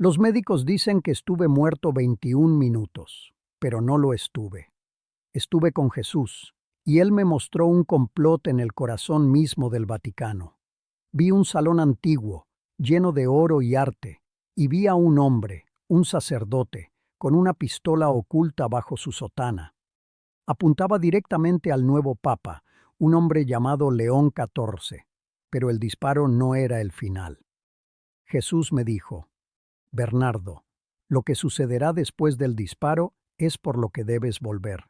Los médicos dicen que estuve muerto 21 minutos, pero no lo estuve. Estuve con Jesús, y Él me mostró un complot en el corazón mismo del Vaticano. Vi un salón antiguo, lleno de oro y arte, y vi a un hombre, un sacerdote, con una pistola oculta bajo su sotana. Apuntaba directamente al nuevo Papa, un hombre llamado León XIV, pero el disparo no era el final. Jesús me dijo: Bernardo, lo que sucederá después del disparo es por lo que debes volver.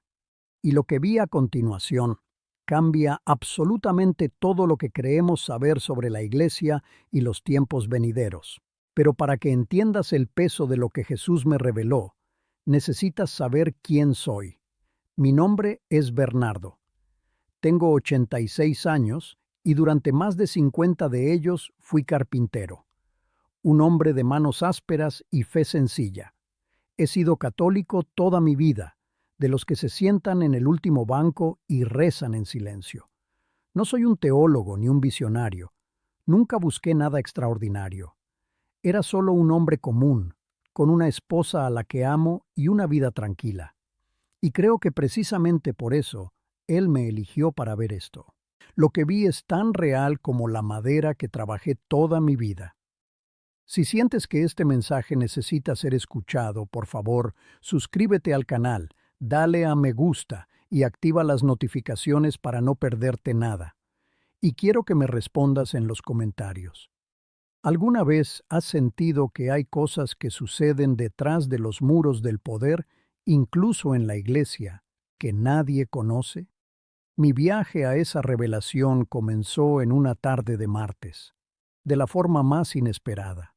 Y lo que vi a continuación cambia absolutamente todo lo que creemos saber sobre la Iglesia y los tiempos venideros. Pero para que entiendas el peso de lo que Jesús me reveló, necesitas saber quién soy. Mi nombre es Bernardo. Tengo 86 años y durante más de 50 de ellos fui carpintero. Un hombre de manos ásperas y fe sencilla. He sido católico toda mi vida, de los que se sientan en el último banco y rezan en silencio. No soy un teólogo ni un visionario. Nunca busqué nada extraordinario. Era solo un hombre común, con una esposa a la que amo y una vida tranquila. Y creo que precisamente por eso Él me eligió para ver esto. Lo que vi es tan real como la madera que trabajé toda mi vida. Si sientes que este mensaje necesita ser escuchado, por favor, suscríbete al canal, dale a me gusta y activa las notificaciones para no perderte nada. Y quiero que me respondas en los comentarios. ¿Alguna vez has sentido que hay cosas que suceden detrás de los muros del poder, incluso en la iglesia, que nadie conoce? Mi viaje a esa revelación comenzó en una tarde de martes, de la forma más inesperada.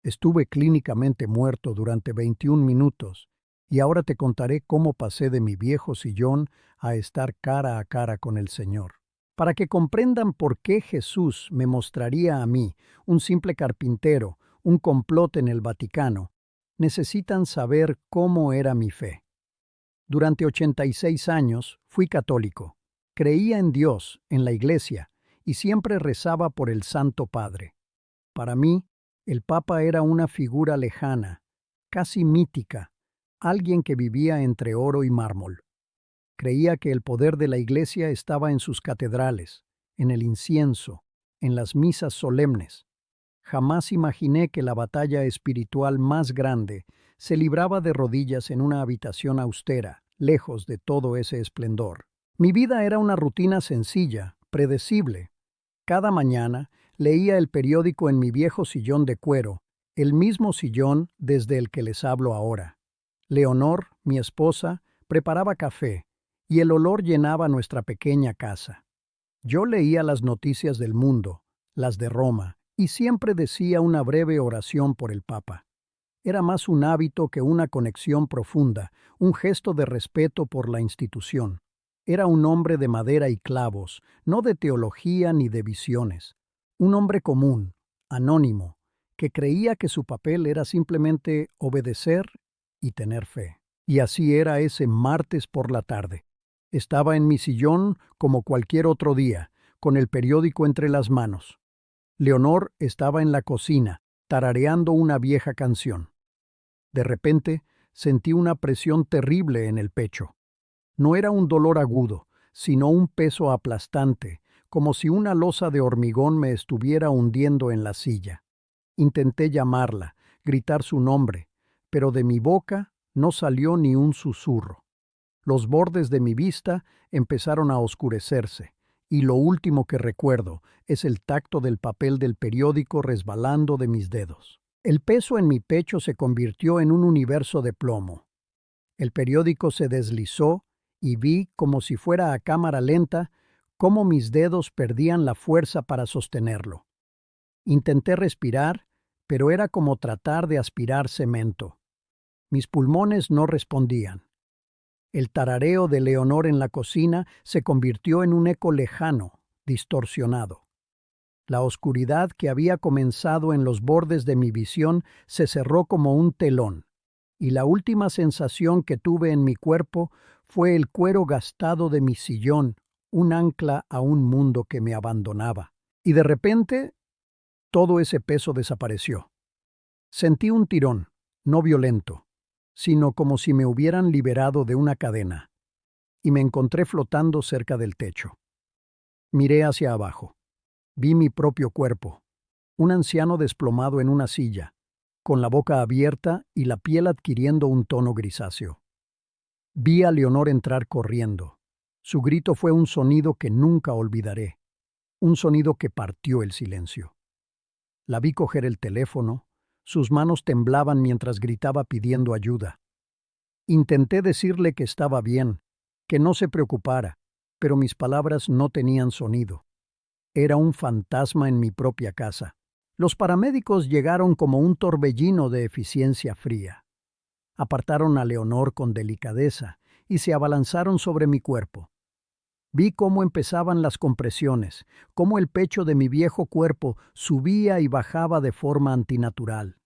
Estuve clínicamente muerto durante 21 minutos y ahora te contaré cómo pasé de mi viejo sillón a estar cara a cara con el Señor. Para que comprendan por qué Jesús me mostraría a mí, un simple carpintero, un complot en el Vaticano, necesitan saber cómo era mi fe. Durante 86 años fui católico, creía en Dios, en la Iglesia, y siempre rezaba por el Santo Padre. Para mí, el Papa era una figura lejana, casi mítica, alguien que vivía entre oro y mármol. Creía que el poder de la Iglesia estaba en sus catedrales, en el incienso, en las misas solemnes. Jamás imaginé que la batalla espiritual más grande se libraba de rodillas en una habitación austera, lejos de todo ese esplendor. Mi vida era una rutina sencilla, predecible. Cada mañana leía el periódico en mi viejo sillón de cuero, el mismo sillón desde el que les hablo ahora. Leonor, mi esposa, preparaba café, y el olor llenaba nuestra pequeña casa. Yo leía las noticias del mundo, las de Roma, y siempre decía una breve oración por el Papa. Era más un hábito que una conexión profunda, un gesto de respeto por la institución. Era un hombre de madera y clavos, no de teología ni de visiones. Un hombre común, anónimo, que creía que su papel era simplemente obedecer y tener fe. Y así era ese martes por la tarde. Estaba en mi sillón como cualquier otro día, con el periódico entre las manos. Leonor estaba en la cocina, tarareando una vieja canción. De repente, sentí una presión terrible en el pecho. No era un dolor agudo, sino un peso aplastante, como si una losa de hormigón me estuviera hundiendo en la silla. Intenté llamarla, gritar su nombre, pero de mi boca no salió ni un susurro. Los bordes de mi vista empezaron a oscurecerse, y lo último que recuerdo es el tacto del papel del periódico resbalando de mis dedos. El peso en mi pecho se convirtió en un universo de plomo. El periódico se deslizó y vi, como si fuera a cámara lenta, cómo mis dedos perdían la fuerza para sostenerlo. Intenté respirar, pero era como tratar de aspirar cemento. Mis pulmones no respondían. El tarareo de Leonor en la cocina se convirtió en un eco lejano, distorsionado. La oscuridad que había comenzado en los bordes de mi visión se cerró como un telón, y la última sensación que tuve en mi cuerpo fue el cuero gastado de mi sillón, un ancla a un mundo que me abandonaba. Y de repente, todo ese peso desapareció. Sentí un tirón, no violento, sino como si me hubieran liberado de una cadena, y me encontré flotando cerca del techo. Miré hacia abajo. Vi mi propio cuerpo, un anciano desplomado en una silla, con la boca abierta y la piel adquiriendo un tono grisáceo. Vi a Leonor entrar corriendo. Su grito fue un sonido que nunca olvidaré, un sonido que partió el silencio. La vi coger el teléfono, sus manos temblaban mientras gritaba pidiendo ayuda. Intenté decirle que estaba bien, que no se preocupara, pero mis palabras no tenían sonido. Era un fantasma en mi propia casa. Los paramédicos llegaron como un torbellino de eficiencia fría. Apartaron a Leonor con delicadeza y se abalanzaron sobre mi cuerpo. Vi cómo empezaban las compresiones, cómo el pecho de mi viejo cuerpo subía y bajaba de forma antinatural.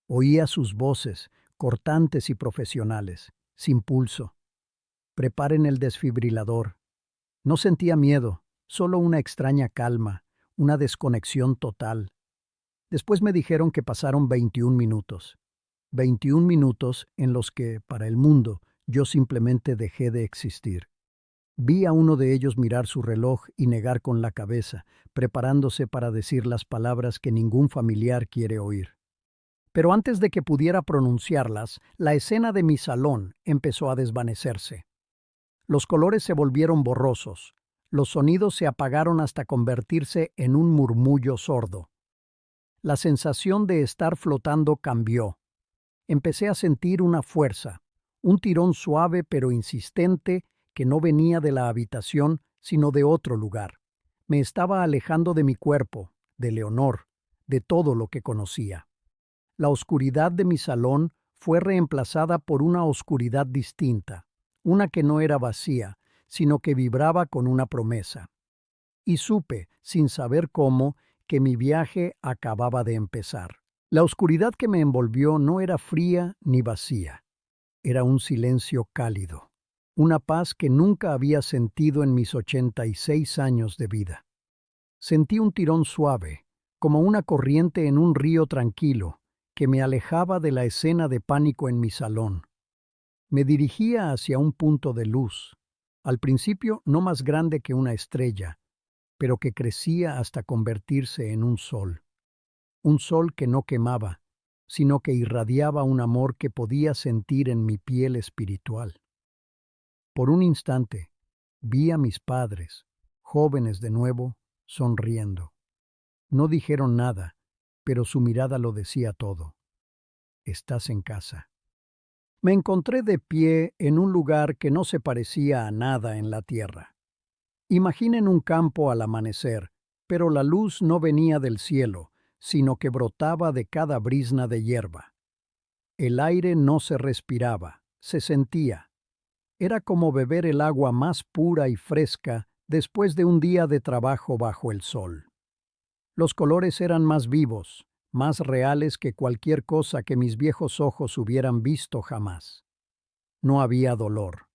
Oía sus voces, cortantes y profesionales, sin pulso. Preparen el desfibrilador. No sentía miedo, solo una extraña calma, una desconexión total. Después me dijeron que pasaron 21 minutos. 21 minutos en los que, para el mundo, yo simplemente dejé de existir. Vi a uno de ellos mirar su reloj y negar con la cabeza, preparándose para decir las palabras que ningún familiar quiere oír. Pero antes de que pudiera pronunciarlas, la escena de mi salón empezó a desvanecerse. Los colores se volvieron borrosos, los sonidos se apagaron hasta convertirse en un murmullo sordo. La sensación de estar flotando cambió. Empecé a sentir una fuerza, un tirón suave pero insistente que no venía de la habitación, sino de otro lugar. Me estaba alejando de mi cuerpo, de Leonor, de todo lo que conocía. La oscuridad de mi salón fue reemplazada por una oscuridad distinta, una que no era vacía, sino que vibraba con una promesa. Y supe, sin saber cómo, que mi viaje acababa de empezar. La oscuridad que me envolvió no era fría ni vacía. Era un silencio cálido, una paz que nunca había sentido en mis 86 años de vida. Sentí un tirón suave, como una corriente en un río tranquilo, que me alejaba de la escena de pánico en mi salón. Me dirigía hacia un punto de luz, al principio no más grande que una estrella, pero que crecía hasta convertirse en un sol que no quemaba, sino que irradiaba un amor que podía sentir en mi piel espiritual. Por un instante, vi a mis padres, jóvenes de nuevo, sonriendo. No dijeron nada, pero su mirada lo decía todo. Estás en casa. Me encontré de pie en un lugar que no se parecía a nada en la tierra. Imaginen un campo al amanecer, pero la luz no venía del cielo, sino que brotaba de cada brizna de hierba. El aire no se respiraba, se sentía. Era como beber el agua más pura y fresca después de un día de trabajo bajo el sol. Los colores eran más vivos, más reales que cualquier cosa que mis viejos ojos hubieran visto jamás. No había dolor.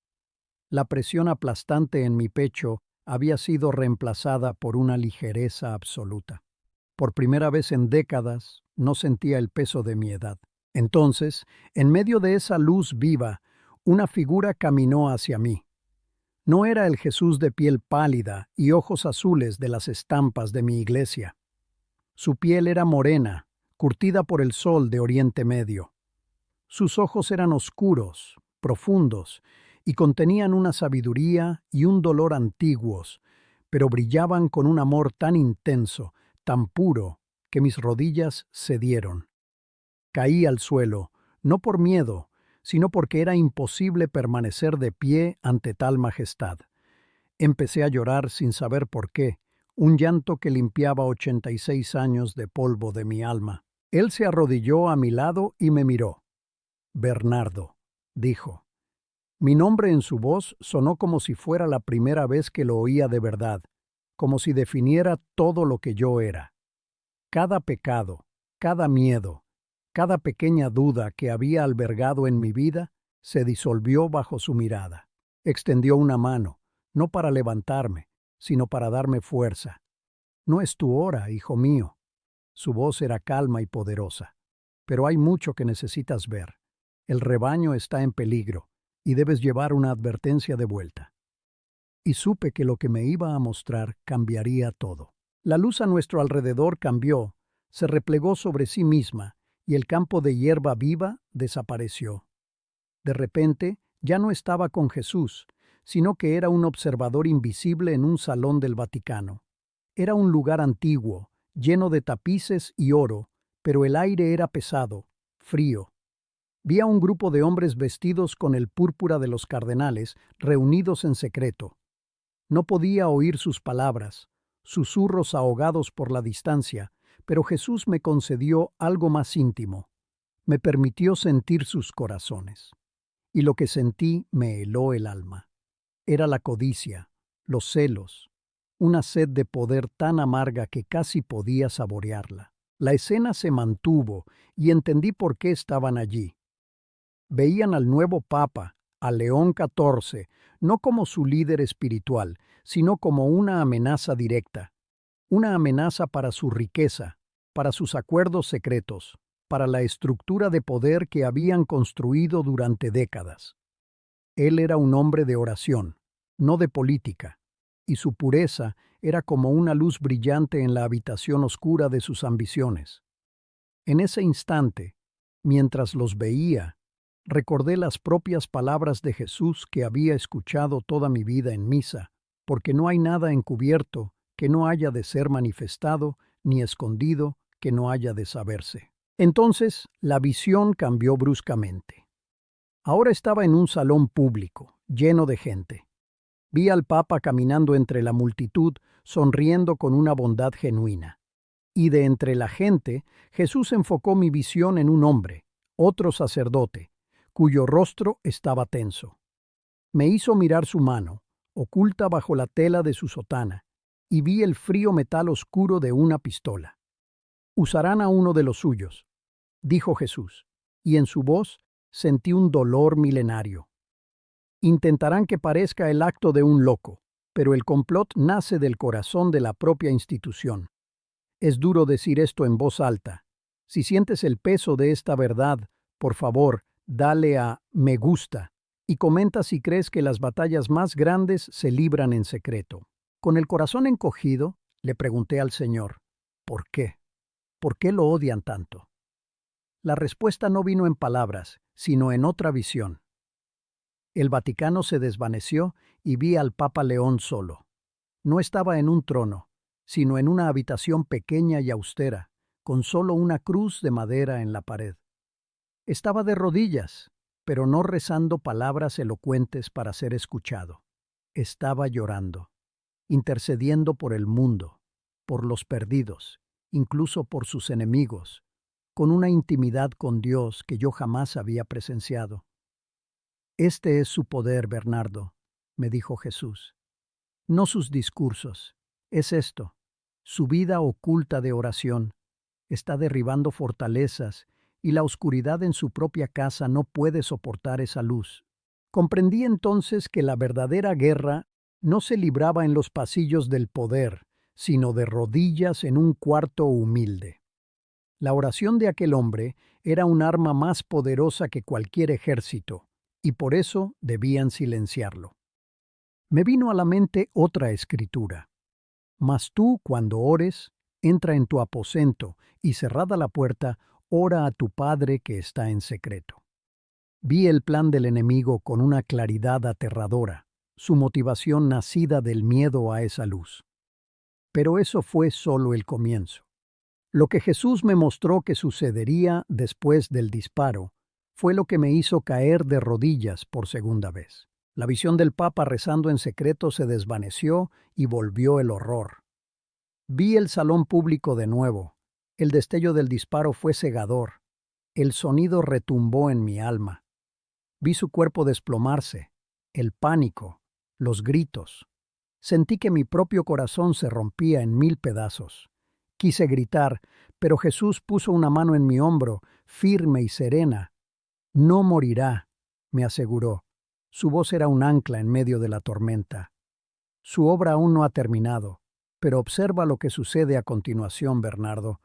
La presión aplastante en mi pecho había sido reemplazada por una ligereza absoluta. Por primera vez en décadas, no sentía el peso de mi edad. Entonces, en medio de esa luz viva, una figura caminó hacia mí. No era el Jesús de piel pálida y ojos azules de las estampas de mi iglesia. Su piel era morena, curtida por el sol de Oriente Medio. Sus ojos eran oscuros, profundos, y contenían una sabiduría y un dolor antiguos, pero brillaban con un amor tan intenso, tan puro, que mis rodillas cedieron. Caí al suelo, no por miedo, sino porque era imposible permanecer de pie ante tal majestad. Empecé a llorar sin saber por qué, un llanto que limpiaba 86 años de polvo de mi alma. Él se arrodilló a mi lado y me miró. Bernardo, dijo. Mi nombre en su voz sonó como si fuera la primera vez que lo oía de verdad, como si definiera todo lo que yo era. Cada pecado, cada miedo, cada pequeña duda que había albergado en mi vida se disolvió bajo su mirada. Extendió una mano, no para levantarme, sino para darme fuerza. No es tu hora, hijo mío. Su voz era calma y poderosa. pero hay mucho que necesitas ver. El rebaño está en peligro y debes llevar una advertencia de vuelta. Y supe que lo que me iba a mostrar cambiaría todo. La luz a nuestro alrededor cambió, se replegó sobre sí misma y el campo de hierba viva desapareció. De repente, ya no estaba con Jesús, sino que era un observador invisible en un salón del Vaticano. Era un lugar antiguo, lleno de tapices y oro, pero el aire era pesado, frío. Vi a un grupo de hombres vestidos con el púrpura de los cardenales, reunidos en secreto. No podía oír sus palabras, susurros ahogados por la distancia, pero Jesús me concedió algo más íntimo. Me permitió sentir sus corazones. Y lo que sentí me heló el alma. Era la codicia, los celos, una sed de poder tan amarga que casi podía saborearla. La escena se mantuvo y entendí por qué estaban allí. Veían al nuevo Papa, a León XIV, no como su líder espiritual, sino como una amenaza directa, una amenaza para su riqueza, para sus acuerdos secretos, para la estructura de poder que habían construido durante décadas. Él era un hombre de oración, no de política, y su pureza era como una luz brillante en la habitación oscura de sus ambiciones. En ese instante, mientras los veía, recordé las propias palabras de Jesús que había escuchado toda mi vida en misa, porque no hay nada encubierto que no haya de ser manifestado, ni escondido que no haya de saberse. Entonces, la visión cambió bruscamente. Ahora estaba en un salón público, lleno de gente. Vi al Papa caminando entre la multitud, sonriendo con una bondad genuina. Y de entre la gente, Jesús enfocó mi visión en un hombre, otro sacerdote, cuyo rostro estaba tenso. Me hizo mirar su mano, oculta bajo la tela de su sotana, y vi el frío metal oscuro de una pistola. «Usarán a uno de los suyos», dijo Jesús, y en su voz sentí un dolor milenario. Intentarán que parezca el acto de un loco, pero el complot nace del corazón de la propia institución. Es duro decir esto en voz alta. Si sientes el peso de esta verdad, por favor, dale a me gusta y comenta si crees que las batallas más grandes se libran en secreto. Con el corazón encogido, le pregunté al Señor, ¿por qué? ¿Por qué lo odian tanto? La respuesta no vino en palabras, sino en otra visión. El Vaticano se desvaneció y vi al Papa León solo. No estaba en un trono, sino en una habitación pequeña y austera, con solo una cruz de madera en la pared. Estaba de rodillas, pero no rezando palabras elocuentes para ser escuchado. Estaba llorando, intercediendo por el mundo, por los perdidos, incluso por sus enemigos, con una intimidad con Dios que yo jamás había presenciado. Este es su poder, Bernardo, me dijo Jesús. No sus discursos, es esto, su vida oculta de oración. Está derribando fortalezas y la oscuridad en su propia casa no puede soportar esa luz. Comprendí entonces que la verdadera guerra no se libraba en los pasillos del poder, sino de rodillas en un cuarto humilde. La oración de aquel hombre era un arma más poderosa que cualquier ejército, y por eso debían silenciarlo. Me vino a la mente otra escritura. Mas tú, cuando ores, entra en tu aposento y cerrada la puerta, ora a tu Padre que está en secreto. Vi el plan del enemigo con una claridad aterradora, su motivación nacida del miedo a esa luz. Pero eso fue solo el comienzo. Lo que Jesús me mostró que sucedería después del disparo fue lo que me hizo caer de rodillas por segunda vez. La visión del Papa rezando en secreto se desvaneció y volvió el horror. Vi el salón público de nuevo. El destello del disparo fue cegador. El sonido retumbó en mi alma. Vi su cuerpo desplomarse, el pánico, los gritos. Sentí que mi propio corazón se rompía en 1000 pedazos. Quise gritar, pero Jesús puso una mano en mi hombro, firme y serena. No morirá, me aseguró. Su voz era un ancla en medio de la tormenta. Su obra aún no ha terminado, pero observa lo que sucede a continuación, Bernardo.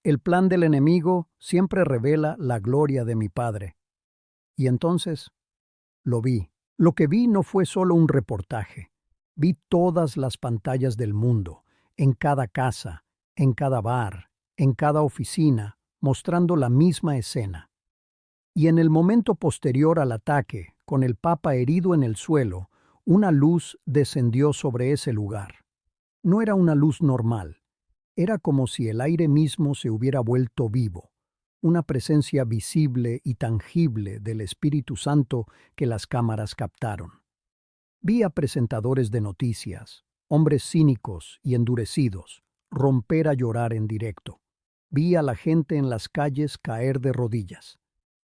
El plan del enemigo siempre revela la gloria de mi Padre. Y entonces lo vi. Lo que vi no fue solo un reportaje. Vi todas las pantallas del mundo, en cada casa, en cada bar, en cada oficina, mostrando la misma escena. Y en el momento posterior al ataque, con el Papa herido en el suelo, una luz descendió sobre ese lugar. No era una luz normal. Era como si el aire mismo se hubiera vuelto vivo, una presencia visible y tangible del Espíritu Santo que las cámaras captaron. Vi a presentadores de noticias, hombres cínicos y endurecidos, romper a llorar en directo. Vi a la gente en las calles caer de rodillas.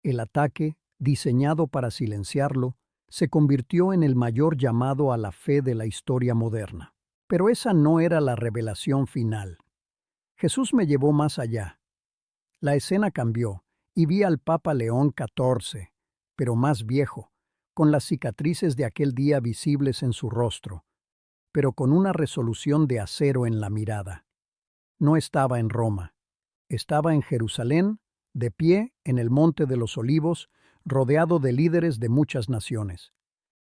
El ataque, diseñado para silenciarlo, se convirtió en el mayor llamado a la fe de la historia moderna. Pero esa no era la revelación final. Jesús me llevó más allá. La escena cambió y vi al Papa León XIV, pero más viejo, con las cicatrices de aquel día visibles en su rostro, pero con una resolución de acero en la mirada. No estaba en Roma, estaba en Jerusalén, de pie en el Monte de los Olivos, rodeado de líderes de muchas naciones.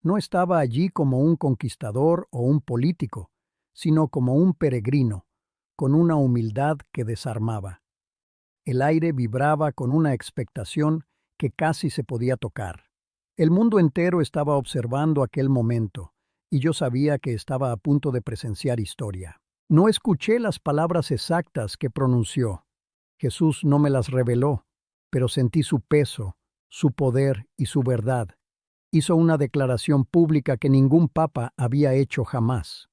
No estaba allí como un conquistador o un político, sino como un peregrino, con una humildad que desarmaba. El aire vibraba con una expectación que casi se podía tocar. El mundo entero estaba observando aquel momento, y yo sabía que estaba a punto de presenciar historia. No escuché las palabras exactas que pronunció. Jesús no me las reveló, pero sentí su peso, su poder y su verdad. Hizo una declaración pública que ningún papa había hecho jamás.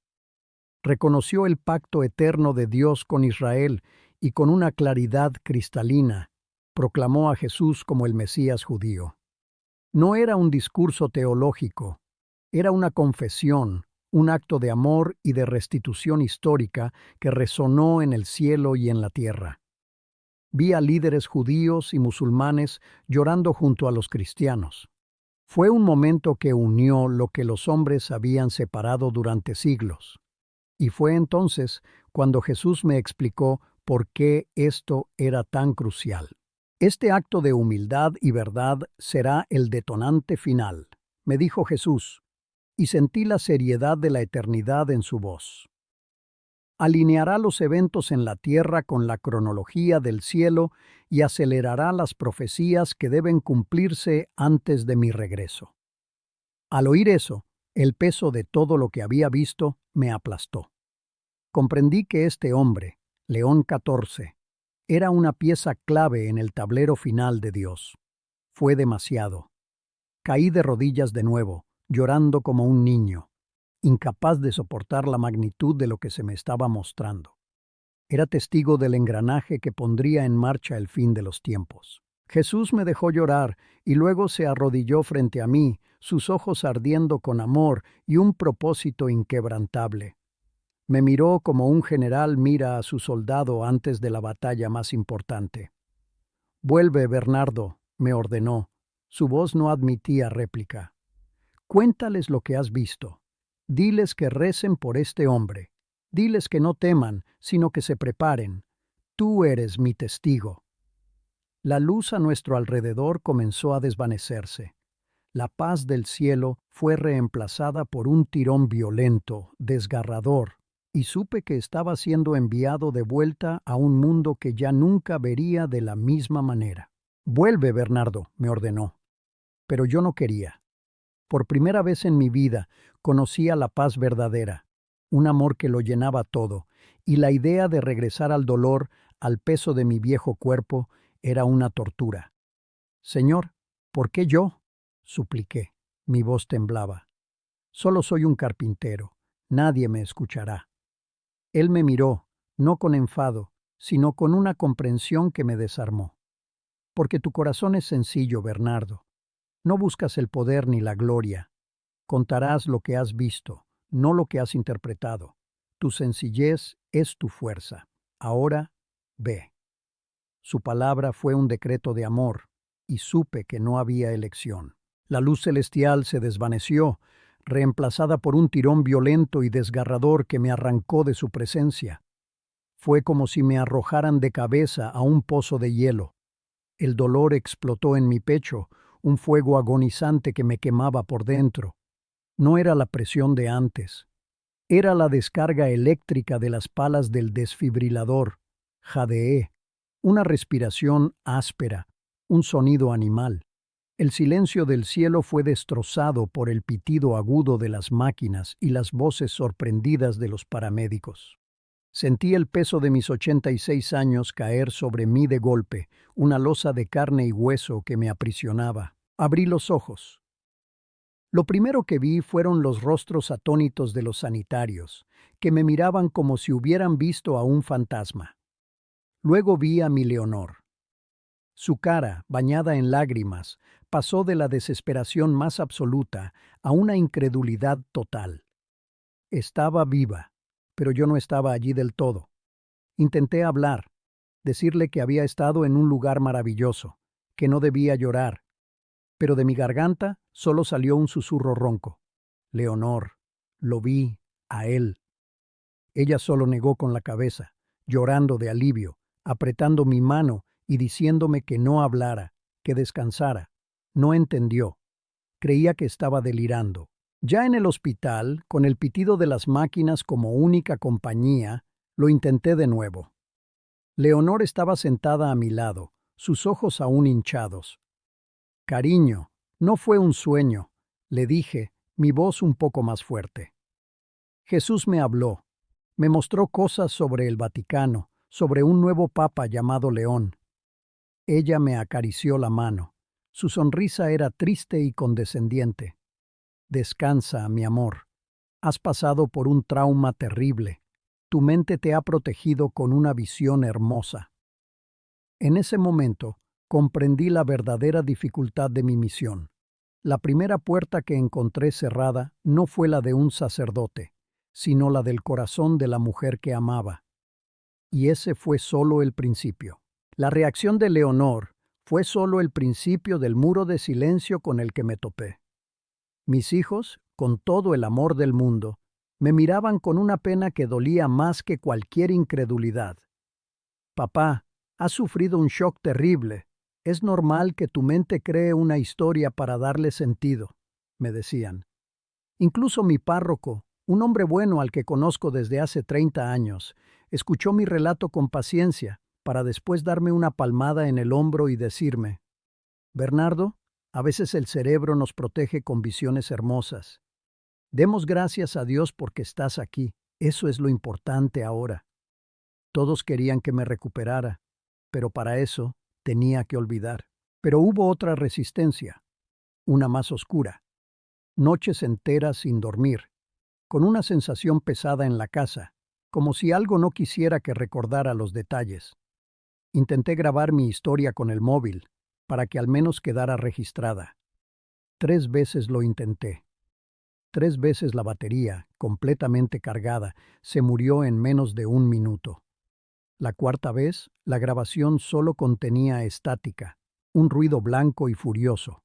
Reconoció el pacto eterno de Dios con Israel y con una claridad cristalina proclamó a Jesús como el Mesías judío. No era un discurso teológico, era una confesión, un acto de amor y de restitución histórica que resonó en el cielo y en la tierra. Vi a líderes judíos y musulmanes llorando junto a los cristianos. Fue un momento que unió lo que los hombres habían separado durante siglos. Y fue entonces cuando Jesús me explicó por qué esto era tan crucial. Este acto de humildad y verdad será el detonante final, me dijo Jesús, y sentí la seriedad de la eternidad en su voz. Alineará los eventos en la tierra con la cronología del cielo y acelerará las profecías que deben cumplirse antes de mi regreso. Al oír eso, el peso de todo lo que había visto me aplastó. Comprendí que este hombre, León XIV, era una pieza clave en el tablero final de Dios. Fue demasiado. Caí de rodillas de nuevo, llorando como un niño, incapaz de soportar la magnitud de lo que se me estaba mostrando. Era testigo del engranaje que pondría en marcha el fin de los tiempos. Jesús me dejó llorar y luego se arrodilló frente a mí, sus ojos ardiendo con amor y un propósito inquebrantable. Me miró como un general mira a su soldado antes de la batalla más importante. «Vuelve, Bernardo», me ordenó. Su voz no admitía réplica. «Cuéntales lo que has visto. Diles que recen por este hombre. Diles que no teman, sino que se preparen. Tú eres mi testigo». La luz a nuestro alrededor comenzó a desvanecerse. La paz del cielo fue reemplazada por un tirón violento, desgarrador, y supe que estaba siendo enviado de vuelta a un mundo que ya nunca vería de la misma manera. «Vuelve, Bernardo», me ordenó. Pero yo no quería. Por primera vez en mi vida conocía la paz verdadera, un amor que lo llenaba todo, y la idea de regresar al dolor, al peso de mi viejo cuerpo, era una tortura. «Señor, ¿por qué yo?», supliqué. Mi voz temblaba. «Solo soy un carpintero. Nadie me escuchará». Él me miró, no con enfado, sino con una comprensión que me desarmó. «Porque tu corazón es sencillo, Bernardo. No buscas el poder ni la gloria. Contarás lo que has visto, no lo que has interpretado. Tu sencillez es tu fuerza. Ahora, ve». Su palabra fue un decreto de amor, y supe que no había elección. La luz celestial se desvaneció, reemplazada por un tirón violento y desgarrador que me arrancó de su presencia. Fue como si me arrojaran de cabeza a un pozo de hielo. El dolor explotó en mi pecho, un fuego agonizante que me quemaba por dentro. No era la presión de antes. Era la descarga eléctrica de las palas del desfibrilador. Jadeé. Una respiración áspera, un sonido animal. El silencio del cielo fue destrozado por el pitido agudo de las máquinas y las voces sorprendidas de los paramédicos. Sentí el peso de mis 86 años caer sobre mí de golpe, una losa de carne y hueso que me aprisionaba. Abrí los ojos. Lo primero que vi fueron los rostros atónitos de los sanitarios, que me miraban como si hubieran visto a un fantasma. Luego vi a mi Leonor. Su cara, bañada en lágrimas, pasó de la desesperación más absoluta a una incredulidad total. Estaba viva, pero yo no estaba allí del todo. Intenté hablar, decirle que había estado en un lugar maravilloso, que no debía llorar, pero de mi garganta solo salió un susurro ronco. Leonor, lo vi, a él. Ella solo negó con la cabeza, llorando de alivio, apretando mi mano y diciéndome que no hablara, que descansara. No entendió. Creía que estaba delirando. Ya en el hospital, con el pitido de las máquinas como única compañía, lo intenté de nuevo. Leonor estaba sentada a mi lado, sus ojos aún hinchados. Cariño, no fue un sueño, le dije, mi voz un poco más fuerte. Jesús me habló. Me mostró cosas sobre el Vaticano, sobre un nuevo papa llamado León. Ella me acarició la mano. Su sonrisa era triste y condescendiente. Descansa, mi amor. Has pasado por un trauma terrible. Tu mente te ha protegido con una visión hermosa. En ese momento, comprendí la verdadera dificultad de mi misión. La primera puerta que encontré cerrada no fue la de un sacerdote, sino la del corazón de la mujer que amaba. Y ese fue solo el principio. La reacción de Leonor fue solo el principio del muro de silencio con el que me topé. Mis hijos, con todo el amor del mundo, me miraban con una pena que dolía más que cualquier incredulidad. Papá, has sufrido un shock terrible. Es normal que tu mente cree una historia para darle sentido, me decían. Incluso mi párroco, un hombre bueno al que conozco desde hace 30 años, escuchó mi relato con paciencia para después darme una palmada en el hombro y decirme: Bernardo, a veces el cerebro nos protege con visiones hermosas. Demos gracias a Dios porque estás aquí. Eso es lo importante ahora. Todos querían que me recuperara, pero para eso tenía que olvidar. Pero hubo otra resistencia, una más oscura. Noches enteras sin dormir, con una sensación pesada en la casa, como si algo no quisiera que recordara los detalles. Intenté grabar mi historia con el móvil, para que al menos quedara registrada. 3 veces lo intenté. 3 veces la batería, completamente cargada, se murió en menos de 1 minuto. La cuarta vez, la grabación solo contenía estática, un ruido blanco y furioso.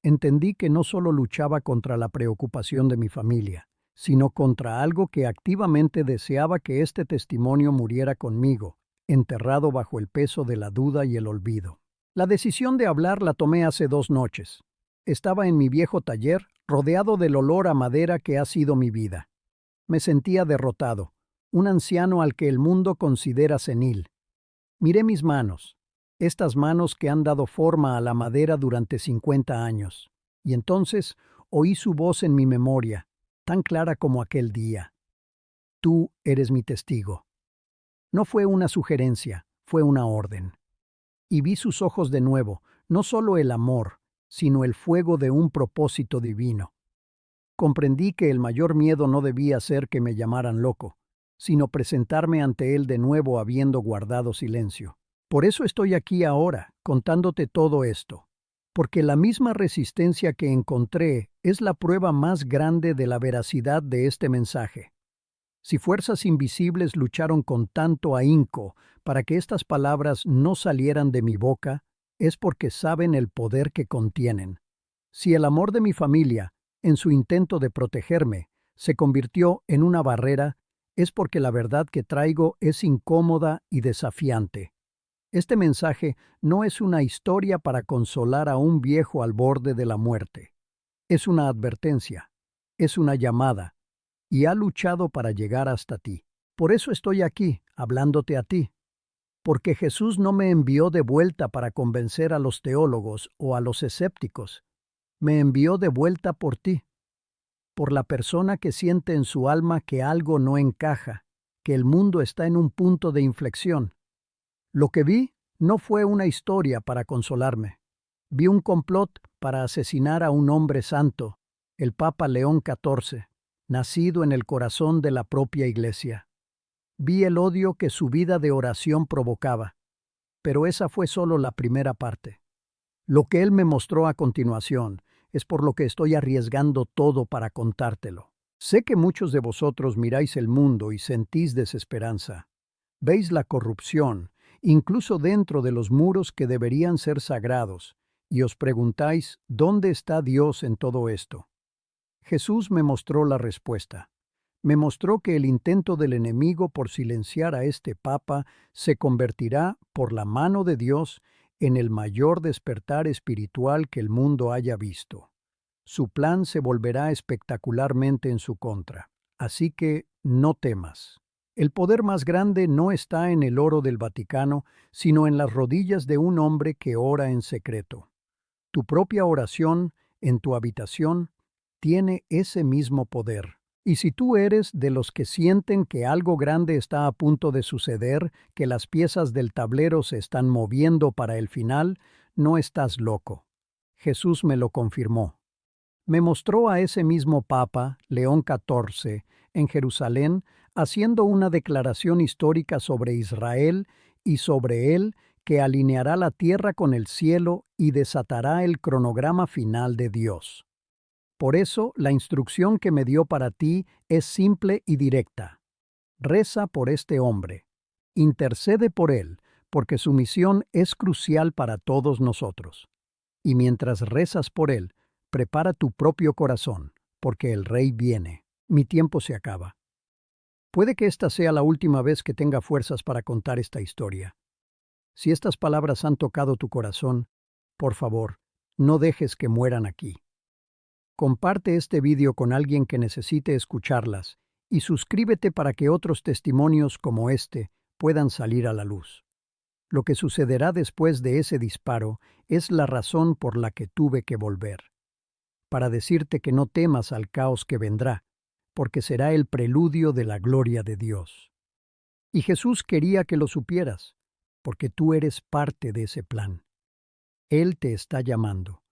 Entendí que no solo luchaba contra la preocupación de mi familia, sino contra algo que activamente deseaba que este testimonio muriera conmigo, enterrado bajo el peso de la duda y el olvido. La decisión de hablar la tomé hace 2 noches. Estaba en mi viejo taller, rodeado del olor a madera que ha sido mi vida. Me sentía derrotado, un anciano al que el mundo considera senil. Miré mis manos, estas manos que han dado forma a la madera durante 50 años, y entonces oí su voz en mi memoria, tan clara como aquel día. Tú eres mi testigo. No fue una sugerencia, fue una orden. Y vi sus ojos de nuevo, no solo el amor, sino el fuego de un propósito divino. Comprendí que el mayor miedo no debía ser que me llamaran loco, sino presentarme ante él de nuevo habiendo guardado silencio. Por eso estoy aquí ahora, contándote todo esto, porque la misma resistencia que encontré es la prueba más grande de la veracidad de este mensaje. Si fuerzas invisibles lucharon con tanto ahínco para que estas palabras no salieran de mi boca, es porque saben el poder que contienen. Si el amor de mi familia, en su intento de protegerme, se convirtió en una barrera, es porque la verdad que traigo es incómoda y desafiante. Este mensaje no es una historia para consolar a un viejo al borde de la muerte. Es una advertencia, es una llamada, y ha luchado para llegar hasta ti. Por eso estoy aquí, hablándote a ti. Porque Jesús no me envió de vuelta para convencer a los teólogos o a los escépticos. Me envió de vuelta por ti, por la persona que siente en su alma que algo no encaja, que el mundo está en un punto de inflexión. Lo que vi no fue una historia para consolarme. Vi un complot para asesinar a un hombre santo, el Papa León XIV, nacido en el corazón de la propia Iglesia. Vi el odio que su vida de oración provocaba, pero esa fue solo la primera parte. Lo que él me mostró a continuación es por lo que estoy arriesgando todo para contártelo. Sé que muchos de vosotros miráis el mundo y sentís desesperanza. Veis la corrupción, incluso dentro de los muros que deberían ser sagrados, y os preguntáis, ¿dónde está Dios en todo esto? Jesús me mostró la respuesta. Me mostró que el intento del enemigo por silenciar a este Papa se convertirá, por la mano de Dios, en el mayor despertar espiritual que el mundo haya visto. Su plan se volverá espectacularmente en su contra. Así que no temas. El poder más grande no está en el oro del Vaticano, sino en las rodillas de un hombre que ora en secreto. Tu propia oración, en tu habitación, tiene ese mismo poder. Y si tú eres de los que sienten que algo grande está a punto de suceder, que las piezas del tablero se están moviendo para el final, no estás loco. Jesús me lo confirmó. Me mostró a ese mismo Papa, León XIV, en Jerusalén, haciendo una declaración histórica sobre Israel y sobre él que alineará la tierra con el cielo y desatará el cronograma final de Dios. Por eso, la instrucción que me dio para ti es simple y directa. Reza por este hombre. Intercede por él, porque su misión es crucial para todos nosotros. Y mientras rezas por él, prepara tu propio corazón, porque el Rey viene. Mi tiempo se acaba. Puede que esta sea la última vez que tenga fuerzas para contar esta historia. Si estas palabras han tocado tu corazón, por favor, no dejes que mueran aquí. Comparte este vídeo con alguien que necesite escucharlas y suscríbete para que otros testimonios como este puedan salir a la luz. Lo que sucederá después de ese disparo es la razón por la que tuve que volver. Para decirte que no temas al caos que vendrá, porque será el preludio de la gloria de Dios. Y Jesús quería que lo supieras, porque tú eres parte de ese plan. Él te está llamando.